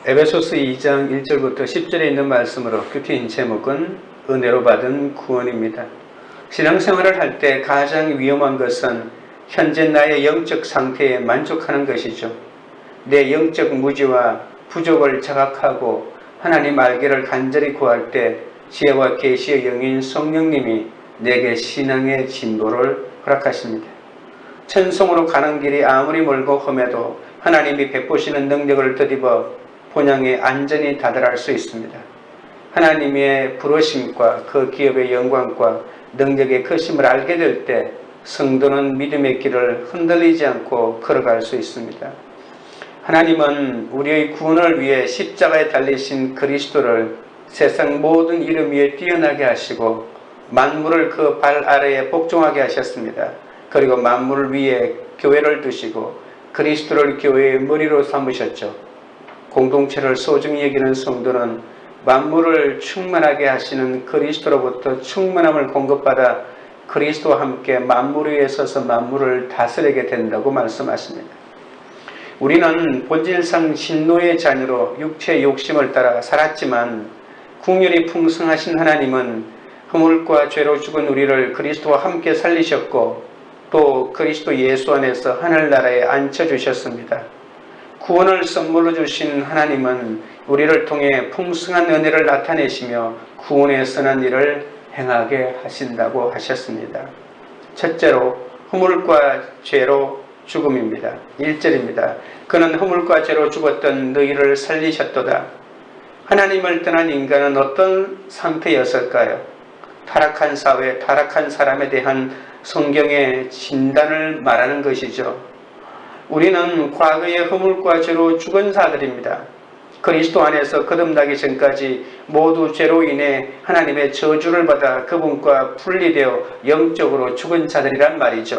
에베소서 2장 1절부터 10절에 있는 말씀으로 큐티인 제목은 은혜로 받은 구원입니다. 신앙생활을 할 때 가장 위험한 것은 현재 나의 영적 상태에 만족하는 것이죠. 내 영적 무지와 부족을 자각하고 하나님 알기를 간절히 구할 때 지혜와 계시의 영인 성령님이 내게 신앙의 진보를 허락하십니다. 천성으로 가는 길이 아무리 멀고 험해도 하나님이 베푸시는 능력을 덧입어 본향에 안전히 다다를 수 있습니다. 하나님의 부르심과 그 기업의 영광과 능력의 크심을 알게 될 때 성도는 믿음의 길을 흔들리지 않고 걸어갈 수 있습니다. 하나님은 우리의 구원을 위해 십자가에 달리신 그리스도를 세상 모든 이름 위에 뛰어나게 하시고 만물을 그 발 아래에 복종하게 하셨습니다. 그리고 만물 위에 교회를 두시고 그리스도를 교회의 머리로 삼으셨죠. 공동체를 소중히 여기는 성도는 만물을 충만하게 하시는 그리스도로부터 충만함을 공급받아 그리스도와 함께 만물 위에 서서 만물을 다스리게 된다고 말씀하십니다. 우리는 본질상 진노의 자녀로 육체의 욕심을 따라 살았지만 국률이 풍성하신 하나님은 허물과 죄로 죽은 우리를 그리스도와 함께 살리셨고 또 그리스도 예수 안에서 하늘나라에 앉혀주셨습니다. 구원을 선물로 주신 하나님은 우리를 통해 풍성한 은혜를 나타내시며 구원의 선한 일을 행하게 하신다고 하셨습니다. 첫째로 허물과 죄로 죽음입니다. 1절입니다. 그는 허물과 죄로 죽었던 너희를 살리셨도다. 하나님을 떠난 인간은 어떤 상태였을까요? 타락한 사회, 타락한 사람에 대한 성경의 진단을 말하는 것이죠. 우리는 과거의 허물과 죄로 죽은 자들입니다. 그리스도 안에서 거듭나기 전까지 모두 죄로 인해 하나님의 저주를 받아 그분과 분리되어 영적으로 죽은 자들이란 말이죠.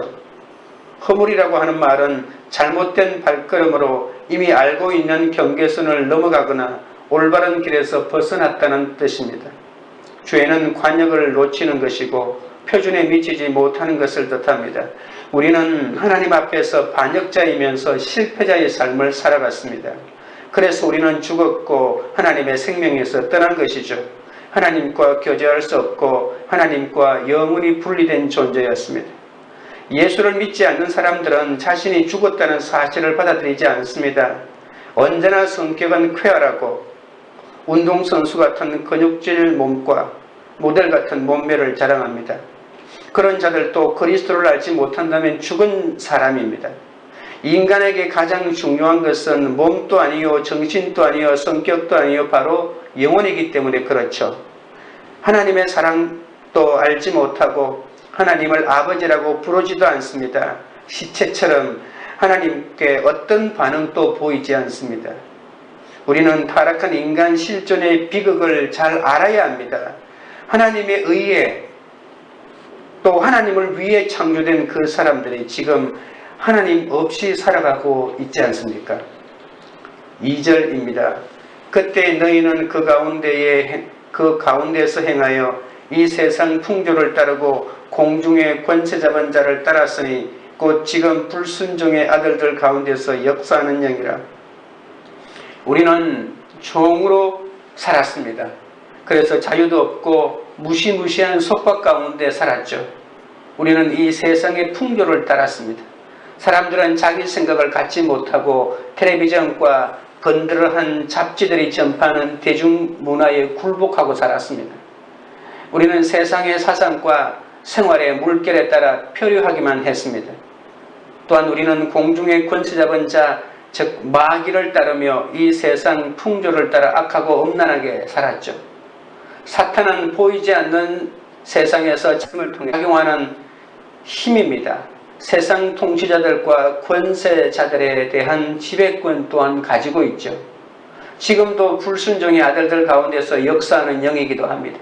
허물이라고 하는 말은 잘못된 발걸음으로 이미 알고 있는 경계선을 넘어가거나 올바른 길에서 벗어났다는 뜻입니다. 죄는 관역을 놓치는 것이고 표준에 미치지 못하는 것을 뜻합니다. 우리는 하나님 앞에서 반역자이면서 실패자의 삶을 살아갔습니다. 그래서 우리는 죽었고 하나님의 생명에서 떠난 것이죠. 하나님과 교제할 수 없고 하나님과 영원히 분리된 존재였습니다. 예수를 믿지 않는 사람들은 자신이 죽었다는 사실을 받아들이지 않습니다. 언제나 성격은 쾌활하고 운동선수 같은 근육질 몸과 모델 같은 몸매를 자랑합니다. 그런 자들도 그리스도를 알지 못한다면 죽은 사람입니다. 인간에게 가장 중요한 것은 몸도 아니요 정신도 아니요 성격도 아니요 바로 영혼이기 때문에 그렇죠. 하나님의 사랑도 알지 못하고 하나님을 아버지라고 부르지도 않습니다. 시체처럼 하나님께 어떤 반응도 보이지 않습니다. 우리는 타락한 인간 실존의 비극을 잘 알아야 합니다. 하나님의 의에 또 하나님을 위해 창조된 그 사람들이 지금 하나님 없이 살아가고 있지 않습니까? 2절입니다. 그때 너희는 그 가운데에서 행하여 이 세상 풍조를 따르고 공중의 권세 잡은 자를 따랐으니 곧 지금 불순종의 아들들 가운데서 역사하는 영이라. 우리는 종으로 살았습니다. 그래서 자유도 없고 무시무시한 속박 가운데 살았죠. 우리는 이 세상의 풍조를 따랐습니다. 사람들은 자기 생각을 갖지 못하고 텔레비전과 건드러한 잡지들이 전파하는 대중문화에 굴복하고 살았습니다. 우리는 세상의 사상과 생활의 물결에 따라 표류하기만 했습니다. 또한 우리는 공중의 권세 잡은 자, 즉 마귀를 따르며 이 세상 풍조를 따라 악하고 음란하게 살았죠. 사탄은 보이지 않는 세상에서 참을 통해 작용하는 힘입니다. 세상 통치자들과 권세자들에 대한 지배권 또한 가지고 있죠. 지금도 불순종의 아들들 가운데서 역사하는 영이기도 합니다.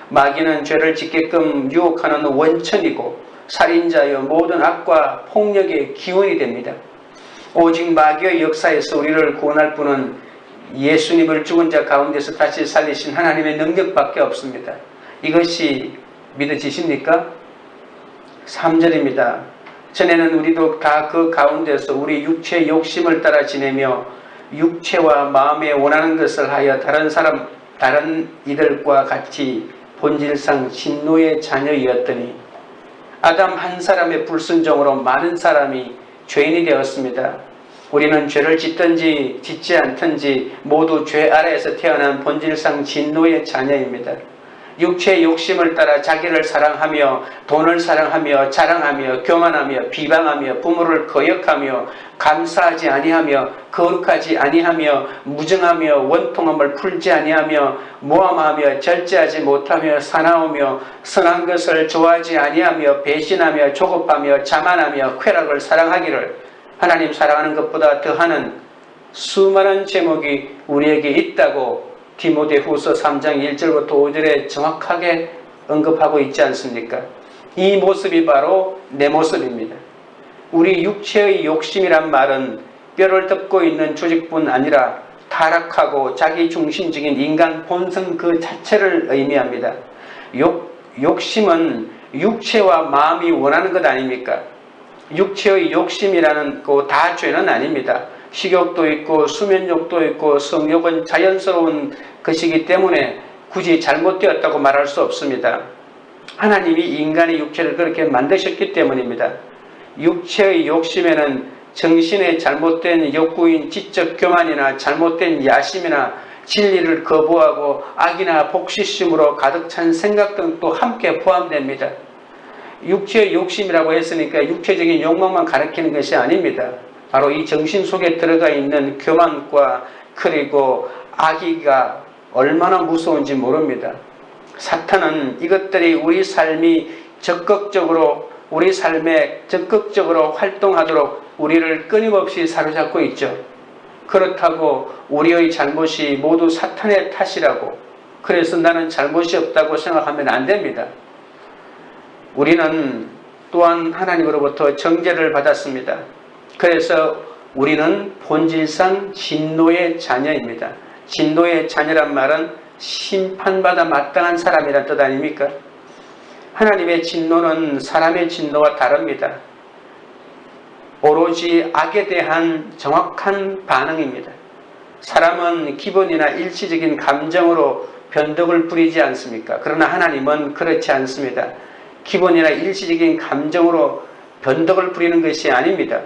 마귀는 죄를 짓게끔 유혹하는 원천이고 살인자여 모든 악과 폭력의 기원이 됩니다. 오직 마귀의 역사에서 우리를 구원할 분은 예수님을 죽은 자 가운데서 다시 살리신 하나님의 능력밖에 없습니다. 이것이 믿어지십니까? 3절입니다. 전에는 우리도 다 그 가운데서 우리 육체의 욕심을 따라 지내며 육체와 마음에 원하는 것을 하여 다른 이들과 같이 본질상 진노의 자녀이었더니 아담 한 사람의 불순종으로 많은 사람이 죄인이 되었습니다. 우리는 죄를 짓든지 짓지 않든지 모두 죄 아래에서 태어난 본질상 진노의 자녀입니다. 육체의 욕심을 따라 자기를 사랑하며 돈을 사랑하며 자랑하며 교만하며 비방하며 부모를 거역하며 감사하지 아니하며 거룩하지 아니하며 무정하며 원통함을 풀지 아니하며 모함하며 절제하지 못하며 사나우며 선한 것을 좋아하지 아니하며 배신하며 조급하며 자만하며 쾌락을 사랑하기를 하나님 사랑하는 것보다 더하는 수많은 제목이 우리에게 있다고 디모데후서 3장 1절부터 5절에 정확하게 언급하고 있지 않습니까? 이 모습이 바로 내 모습입니다. 우리 육체의 욕심이란 말은 뼈를 덮고 있는 조직뿐 아니라 타락하고 자기중심적인 인간 본성 그 자체를 의미합니다. 욕심은 육체와 마음이 원하는 것 아닙니까? 육체의 욕심이라는 거 다 죄는 아닙니다. 식욕도 있고 수면욕도 있고 성욕은 자연스러운 것이기 때문에 굳이 잘못되었다고 말할 수 없습니다. 하나님이 인간의 육체를 그렇게 만드셨기 때문입니다. 육체의 욕심에는 정신의 잘못된 욕구인 지적 교만이나 잘못된 야심이나 진리를 거부하고 악이나 복시심으로 가득 찬 생각 등도 함께 포함됩니다. 육체의 욕심이라고 했으니까 육체적인 욕망만 가리키는 것이 아닙니다. 바로 이 정신 속에 들어가 있는 교만과 그리고 악의가 얼마나 무서운지 모릅니다. 사탄은 이것들이 우리 삶에 적극적으로 활동하도록 우리를 끊임없이 사로잡고 있죠. 그렇다고 우리의 잘못이 모두 사탄의 탓이라고, 그래서 나는 잘못이 없다고 생각하면 안 됩니다. 우리는 또한 하나님으로부터 정죄를 받았습니다. 그래서 우리는 본질상 진노의 자녀입니다. 진노의 자녀란 말은 심판받아 마땅한 사람이란 뜻 아닙니까? 하나님의 진노는 사람의 진노와 다릅니다. 오로지 악에 대한 정확한 반응입니다. 사람은 기본이나 일시적인 감정으로 변덕을 부리지 않습니까? 그러나 하나님은 그렇지 않습니다. 기본이나 일시적인 감정으로 변덕을 부리는 것이 아닙니다.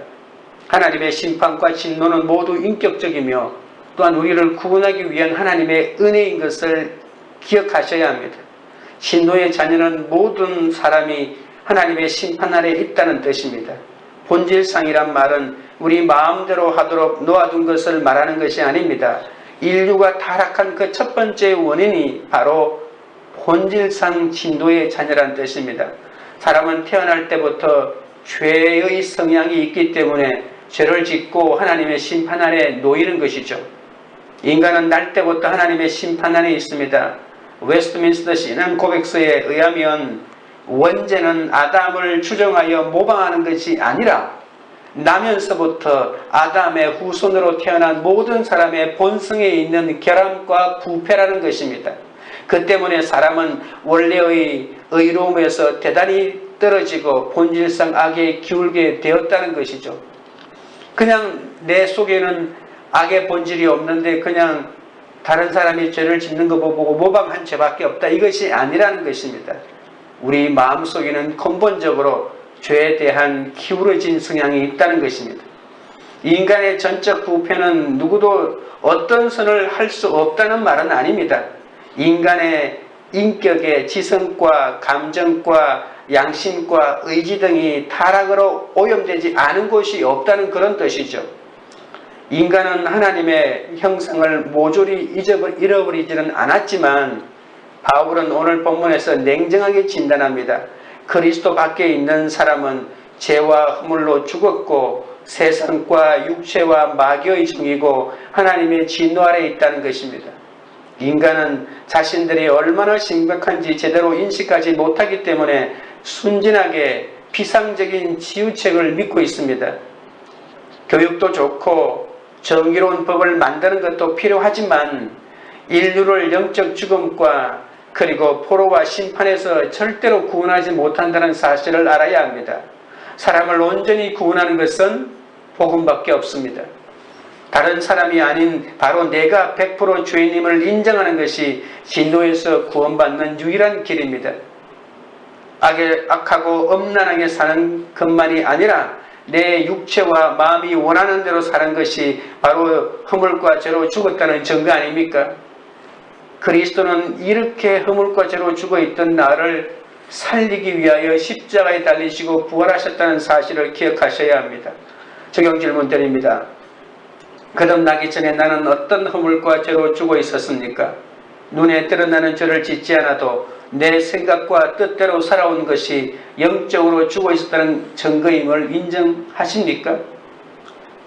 하나님의 심판과 진노는 모두 인격적이며 또한 우리를 구원하기 위한 하나님의 은혜인 것을 기억하셔야 합니다. 진노의 자녀는 모든 사람이 하나님의 심판 아래 있다는 뜻입니다. 본질상이란 말은 우리 마음대로 하도록 놓아둔 것을 말하는 것이 아닙니다. 인류가 타락한 그 첫 번째 원인이 바로 본질상 진노의 자녀란 뜻입니다. 사람은 태어날 때부터 죄의 성향이 있기 때문에 죄를 짓고 하나님의 심판 아래 놓이는 것이죠. 인간은 날 때부터 하나님의 심판 안에 있습니다. 웨스트민스터 신앙 고백서에 의하면 원죄는 아담을 추종하여 모방하는 것이 아니라 나면서부터 아담의 후손으로 태어난 모든 사람의 본성에 있는 결함과 부패라는 것입니다. 그 때문에 사람은 원래의 의로움에서 대단히 떨어지고 본질상 악에 기울게 되었다는 것이죠. 그냥 내 속에는 악의 본질이 없는데 그냥 다른 사람이 죄를 짓는 거 보고 모방한 죄밖에 없다, 이것이 아니라는 것입니다. 우리 마음속에는 근본적으로 죄에 대한 기울어진 성향이 있다는 것입니다. 인간의 전적 부패는 누구도 어떤 선을 할 수 없다는 말은 아닙니다. 인간의 인격의 지성과 감정과 양심과 의지 등이 타락으로 오염되지 않은 곳이 없다는 그런 뜻이죠. 인간은 하나님의 형상을 모조리 잃어버리지는 않았지만 바울은 오늘 본문에서 냉정하게 진단합니다. 그리스도 밖에 있는 사람은 죄와 허물로 죽었고 세상과 육체와 마귀의 종이고 하나님의 진노 아래 있다는 것입니다. 인간은 자신들이 얼마나 심각한지 제대로 인식하지 못하기 때문에 순진하게 비상적인 치유책을 믿고 있습니다. 교육도 좋고 정의로운 법을 만드는 것도 필요하지만 인류를 영적 죽음과 그리고 포로와 심판에서 절대로 구원하지 못한다는 사실을 알아야 합니다. 사람을 온전히 구원하는 것은 복음밖에 없습니다. 다른 사람이 아닌 바로 내가 100% 죄인임을 인정하는 것이 진노에서 구원받는 유일한 길입니다. 악하고 엄란하게 사는 것만이 아니라 내 육체와 마음이 원하는 대로 사는 것이 바로 허물과 죄로 죽었다는 증거 아닙니까? 그리스도는 이렇게 허물과 죄로 죽어있던 나를 살리기 위하여 십자가에 달리시고 부활하셨다는 사실을 기억하셔야 합니다. 적용 질문 드립니다. 거듭나기 전에 나는 어떤 허물과 죄로 죽어 있었습니까? 눈에 드러나는 죄를 짓지 않아도 내 생각과 뜻대로 살아온 것이 영적으로 죽어 있었다는 증거임을 인정하십니까?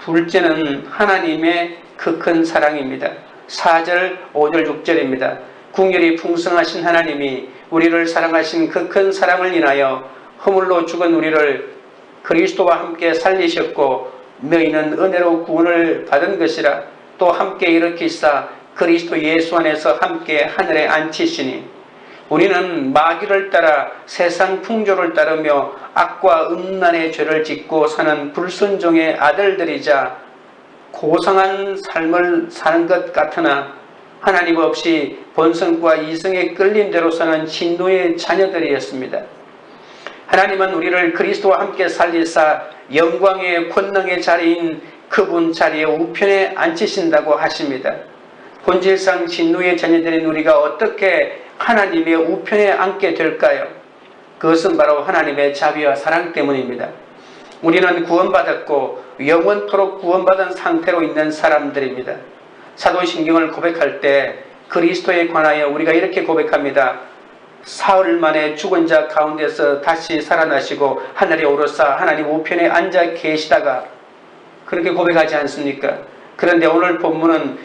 둘째는 하나님의 그 큰 사랑입니다. 4절, 5절, 6절입니다. 궁율이 풍성하신 하나님이 우리를 사랑하신 그 큰 사랑을 인하여 허물로 죽은 우리를 그리스도와 함께 살리셨고 너희는 은혜로 구원을 받은 것이라 또 함께 일으키사 그리스도 예수 안에서 함께 하늘에 앉히시니 우리는 마귀를 따라 세상 풍조를 따르며 악과 음란의 죄를 짓고 사는 불순종의 아들들이자 고상한 삶을 사는 것 같으나 하나님 없이 본성과 이성에 끌린 대로 사는 진노의 자녀들이었습니다. 하나님은 우리를 그리스도와 함께 살리사 영광의 권능의 자리인 그분 자리에 우편에 앉히신다고 하십니다. 본질상 진노의 자녀들인 우리가 어떻게 하나님의 우편에 앉게 될까요? 그것은 바로 하나님의 자비와 사랑 때문입니다. 우리는 구원받았고 영원토록 구원받은 상태로 있는 사람들입니다. 사도신경을 고백할 때 그리스도에 관하여 우리가 이렇게 고백합니다. 사흘 만에 죽은 자 가운데서 다시 살아나시고 하늘에 오르사 하나님 우편에 앉아 계시다가 그렇게 고백하지 않습니까? 그런데 오늘 본문은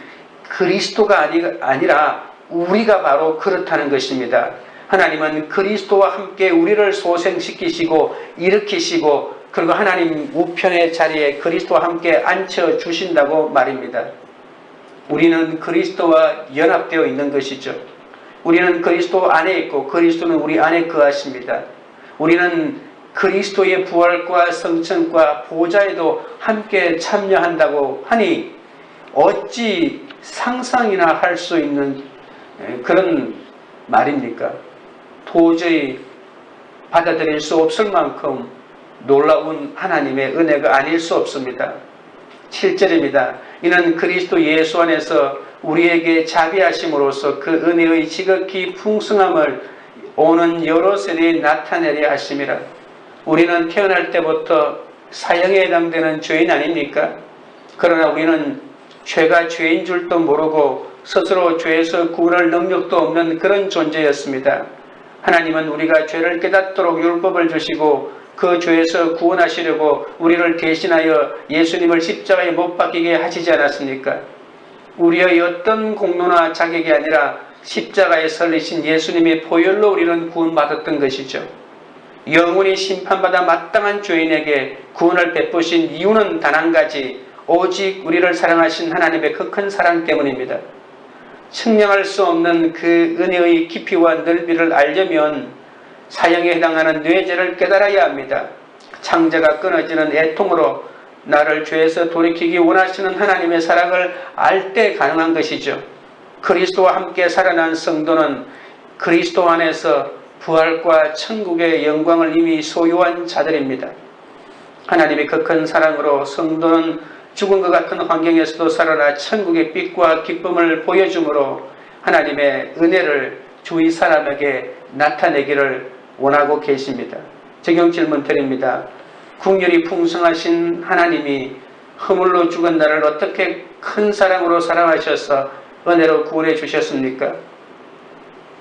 그리스도가 아니라 우리가 바로 그렇다는 것입니다. 하나님은 그리스도와 함께 우리를 소생시키시고 일으키시고 그리고 하나님 우편의 자리에 그리스도와 함께 앉혀주신다고 말입니다. 우리는 그리스도와 연합되어 있는 것이죠. 우리는 그리스도 안에 있고 그리스도는 우리 안에 거하십니다. 우리는 그리스도의 부활과 성천과 보좌에도 함께 참여한다고 하니 어찌 상상이나 할 수 있는 그런 말입니까? 도저히 받아들일 수 없을 만큼 놀라운 하나님의 은혜가 아닐 수 없습니다. 7절입니다. 이는 그리스도 예수 안에서 우리에게 자비하심으로써 그 은혜의 지극히 풍성함을 오는 여러 세대에 나타내려 하심이라. 우리는 태어날 때부터 사형에 해당되는 죄인 아닙니까? 그러나 우리는 죄가 죄인 줄도 모르고 스스로 죄에서 구원할 능력도 없는 그런 존재였습니다. 하나님은 우리가 죄를 깨닫도록 율법을 주시고 그 죄에서 구원하시려고 우리를 대신하여 예수님을 십자가에 못 박히게 하시지 않았습니까? 우리의 어떤 공로나 자격이 아니라 십자가에 설리신 예수님의 보혈로 우리는 구원받았던 것이죠. 영원히 심판받아 마땅한 죄인에게 구원을 베푸신 이유는 단 한 가지, 오직 우리를 사랑하신 하나님의 그 큰 사랑 때문입니다. 측량할 수 없는 그 은혜의 깊이와 넓이를 알려면 사형에 해당하는 뇌죄를 깨달아야 합니다. 창자가 끊어지는 애통으로 나를 죄에서 돌이키기 원하시는 하나님의 사랑을 알 때 가능한 것이죠. 그리스도와 함께 살아난 성도는 그리스도 안에서 부활과 천국의 영광을 이미 소유한 자들입니다. 하나님의 그 큰 사랑으로 성도는 죽은 것 같은 환경에서도 살아나 천국의 빛과 기쁨을 보여주므로 하나님의 은혜를 주위 사람에게 나타내기를 원하고 계십니다. 적용 질문 드립니다. 긍휼이 풍성하신 하나님이 허물로 죽은 나를 어떻게 큰 사랑으로 사랑하셔서 은혜로 구원해 주셨습니까?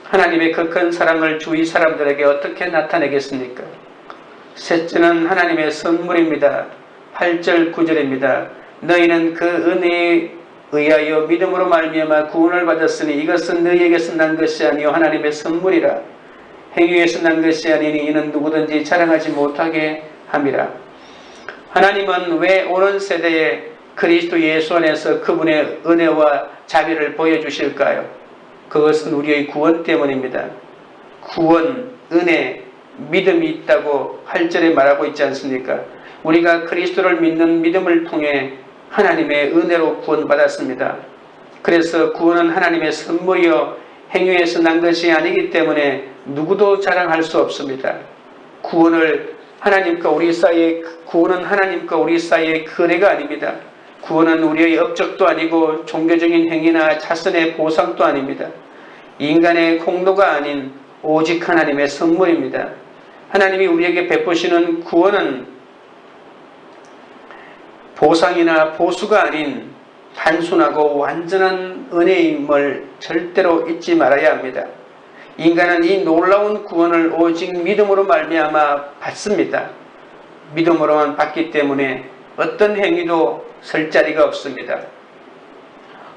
하나님의 그 큰 사랑을 주위 사람들에게 어떻게 나타내겠습니까? 셋째는 하나님의 선물입니다. 8절 9절입니다. 너희는 그 은혜에 의하여 믿음으로 말미암아 구원을 받았으니 이것은 너희에게서 난 것이 아니요 하나님의 선물이라. 행위에서 난 것이 아니니 이는 누구든지 자랑하지 못하게 함이라. 하나님은 왜 오는 세대에 그리스도 예수 안에서 그분의 은혜와 자비를 보여주실까요? 그것은 우리의 구원 때문입니다. 구원, 은혜, 믿음이 있다고 8절에 말하고 있지 않습니까? 우리가 그리스도를 믿는 믿음을 통해 하나님의 은혜로 구원받았습니다. 그래서 구원은 하나님의 선물이요 행위에서 난 것이 아니기 때문에 누구도 자랑할 수 없습니다. 구원은 하나님과 우리 사이의 거래가 아닙니다. 구원은 우리의 업적도 아니고 종교적인 행위나 자선의 보상도 아닙니다. 인간의 공로가 아닌 오직 하나님의 선물입니다. 하나님이 우리에게 베푸시는 구원은 보상이나 보수가 아닌 단순하고 완전한 은혜임을 절대로 잊지 말아야 합니다. 인간은 이 놀라운 구원을 오직 믿음으로 말미암아 받습니다. 믿음으로만 받기 때문에 어떤 행위도 설 자리가 없습니다.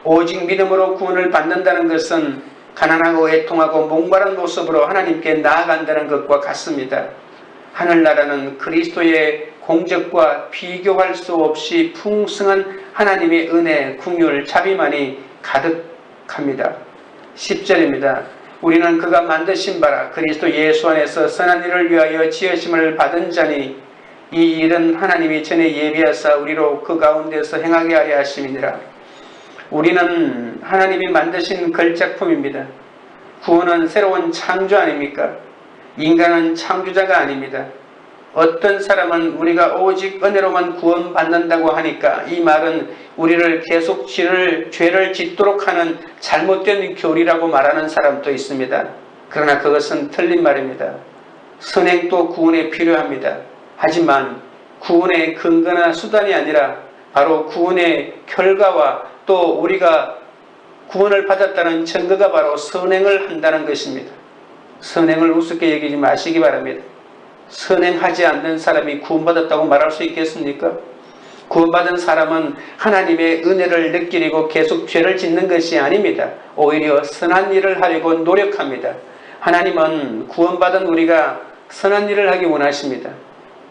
오직 믿음으로 구원을 받는다는 것은 가난하고 애통하고 목마른 모습으로 하나님께 나아간다는 것과 같습니다. 하늘나라는 그리스도의 공적과 비교할 수 없이 풍성한 하나님의 은혜, 긍휼, 자비만이 가득합니다. 10절입니다. 우리는 그가 만드신 바라 그리스도 예수 안에서 선한 일을 위하여 지으심을 받은 자니 이 일은 하나님이 전에 예비하사 우리로 그 가운데서 행하게 하려 하심이니라. 우리는 하나님이 만드신 걸작품입니다. 구원은 새로운 창조 아닙니까? 인간은 창조자가 아닙니다. 어떤 사람은 우리가 오직 은혜로만 구원받는다고 하니까 이 말은 우리를 계속 죄를 짓도록 하는 잘못된 교리라고 말하는 사람도 있습니다. 그러나 그것은 틀린 말입니다. 선행도 구원에 필요합니다. 하지만 구원의 근거나 수단이 아니라 바로 구원의 결과와 또 우리가 구원을 받았다는 증거가 바로 선행을 한다는 것입니다. 선행을 우습게 여기지 마시기 바랍니다. 선행하지 않는 사람이 구원받았다고 말할 수 있겠습니까? 구원받은 사람은 하나님의 은혜를 느끼려고 계속 죄를 짓는 것이 아닙니다. 오히려 선한 일을 하려고 노력합니다. 하나님은 구원받은 우리가 선한 일을 하기 원하십니다.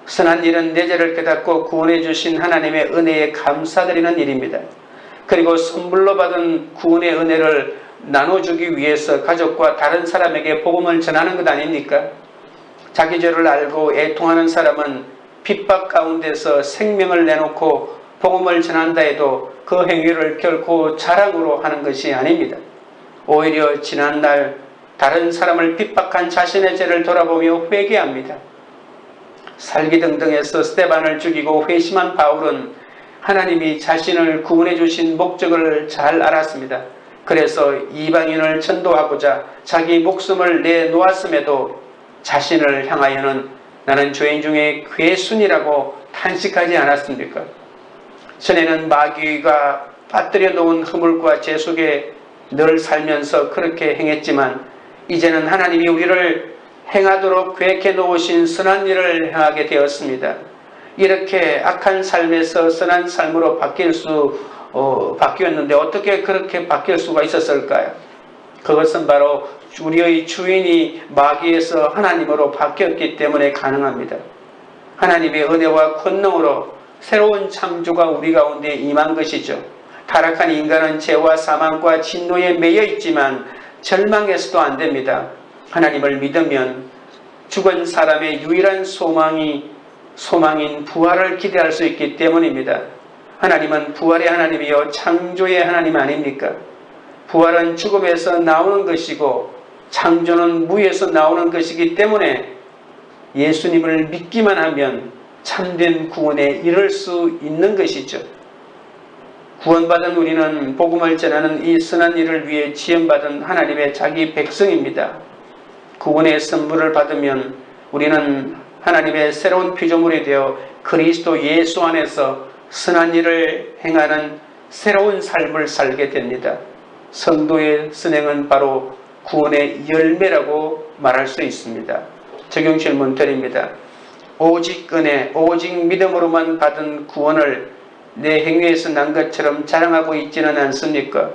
선한 일은 내 죄를 깨닫고 구원해 주신 하나님의 은혜에 감사드리는 일입니다. 그리고 선물로 받은 구원의 은혜를 나눠주기 위해서 가족과 다른 사람에게 복음을 전하는 것 아닙니까? 자기 죄를 알고 애통하는 사람은 핍박 가운데서 생명을 내놓고 복음을 전한다 해도 그 행위를 결코 자랑으로 하는 것이 아닙니다. 오히려 지난날 다른 사람을 핍박한 자신의 죄를 돌아보며 회개합니다. 살기등등해서 스데반을 죽이고 회심한 바울은 하나님이 자신을 구원해 주신 목적을 잘 알았습니다. 그래서 이방인을 전도하고자 자기 목숨을 내놓았음에도 자신을 향하여는 나는 죄인 중에 괴순이라고 탄식하지 않았습니까? 전에는 마귀가 빠뜨려 놓은 허물과 죄 속에 늘 살면서 그렇게 행했지만 이제는 하나님이 우리를 행하도록 계획해 놓으신 선한 일을 행하게 되었습니다. 이렇게 악한 삶에서 선한 삶으로 바뀌었는데 어떻게 그렇게 바뀔 수가 있었을까요? 그것은 바로 우리의 주인이 마귀에서 하나님으로 바뀌었기 때문에 가능합니다. 하나님의 은혜와 권능으로 새로운 창조가 우리 가운데 임한 것이죠. 타락한 인간은 죄와 사망과 진노에 매여 있지만 절망해서도 안 됩니다. 하나님을 믿으면 죽은 사람의 유일한 소망인 부활을 기대할 수 있기 때문입니다. 하나님은 부활의 하나님이요 창조의 하나님 아닙니까? 부활은 죽음에서 나오는 것이고 창조는 무에서 나오는 것이기 때문에 예수님을 믿기만 하면 참된 구원에 이를 수 있는 것이죠. 구원받은 우리는 복음을 전하는 이 선한 일을 위해 지음받은 하나님의 자기 백성입니다. 구원의 선물을 받으면 우리는 하나님의 새로운 피조물이 되어 그리스도 예수 안에서 선한 일을 행하는 새로운 삶을 살게 됩니다. 성도의 선행은 바로 구원의 열매라고 말할 수 있습니다. 적용 질문 드립니다. 오직 은혜, 오직 믿음으로만 받은 구원을 내 행위에서 난 것처럼 자랑하고 있지는 않습니까?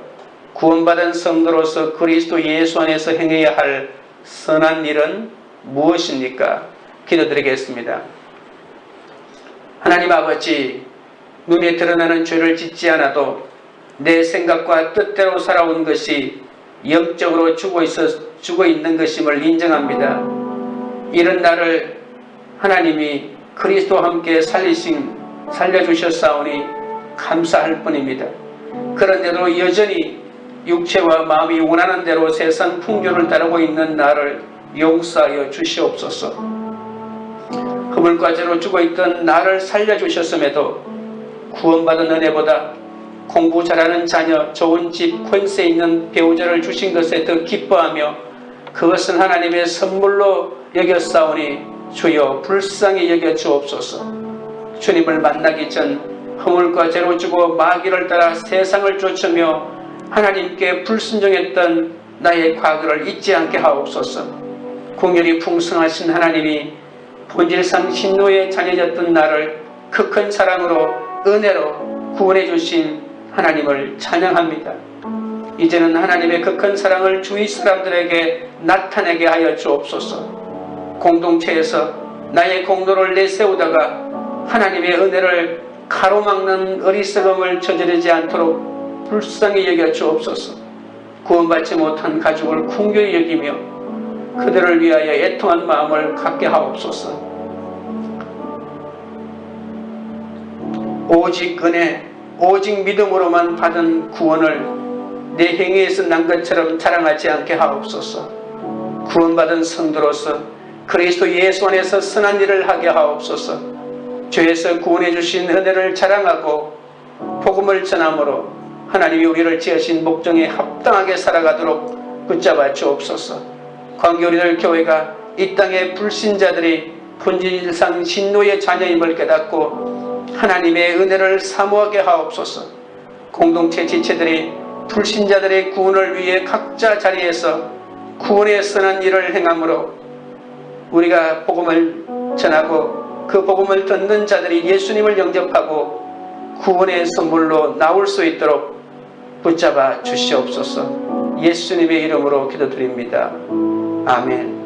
구원받은 성도로서 그리스도 예수 안에서 행해야 할 선한 일은 무엇입니까? 기도드리겠습니다. 하나님 아버지, 눈에 드러나는 죄를 짓지 않아도 내 생각과 뜻대로 살아온 것이 영적으로 죽어 있는 것임을 인정합니다. 이런 나를 하나님이 그리스도와 함께 살려주셨사오니 감사할 뿐입니다. 그런데도 여전히 육체와 마음이 원하는 대로 세상 풍조를 따르고 있는 나를 용서하여 주시옵소서. 허물과제로 죽어있던 나를 살려주셨음에도 구원받은 은혜보다 공부 잘하는 자녀, 좋은 집, 권세 있는 배우자를 주신 것에 더 기뻐하며 그것은 하나님의 선물로 여겼사오니 주여 불쌍히 여겨 주옵소서. 주님을 만나기 전 허물과 죄로 죽어 마귀를 따라 세상을 쫓으며 하나님께 불순종했던 나의 과거를 잊지 않게 하옵소서. 공열이 풍성하신 하나님이 본질상 신노의 자녀였던 나를 그 큰 사랑으로 은혜로 구원해 주신 하나님을 찬양합니다. 이제는 하나님의 그 큰 사랑을 주위 사람들에게 나타내게 하여 주옵소서. 공동체에서 나의 공로를 내세우다가 하나님의 은혜를 가로막는 어리석음을 저지르지 않도록 불쌍히 여겨 주옵소서. 구원받지 못한 가족을 긍휼히 여기며 그들을 위하여 애통한 마음을 갖게 하옵소서. 오직 은혜, 오직 믿음으로만 받은 구원을 내 행위에서 난 것처럼 자랑하지 않게 하옵소서. 구원받은 성도로서 그리스도 예수 안에서 선한 일을 하게 하옵소서. 죄에서 구원해 주신 은혜를 자랑하고 복음을 전함으로 하나님이 우리를 지으신 목적에 합당하게 살아가도록 붙잡아 주옵소서. 광교리들 교회가 이 땅의 불신자들이 본질상 신노의 자녀임을 깨닫고 하나님의 은혜를 사모하게 하옵소서. 공동체 지체들이 불신자들의 구원을 위해 각자 자리에서 구원에 선한 일을 행함으로 우리가 복음을 전하고 그 복음을 듣는 자들이 예수님을 영접하고 구원의 선물로 나올 수 있도록 붙잡아 주시옵소서. 예수님의 이름으로 기도드립니다. 아멘.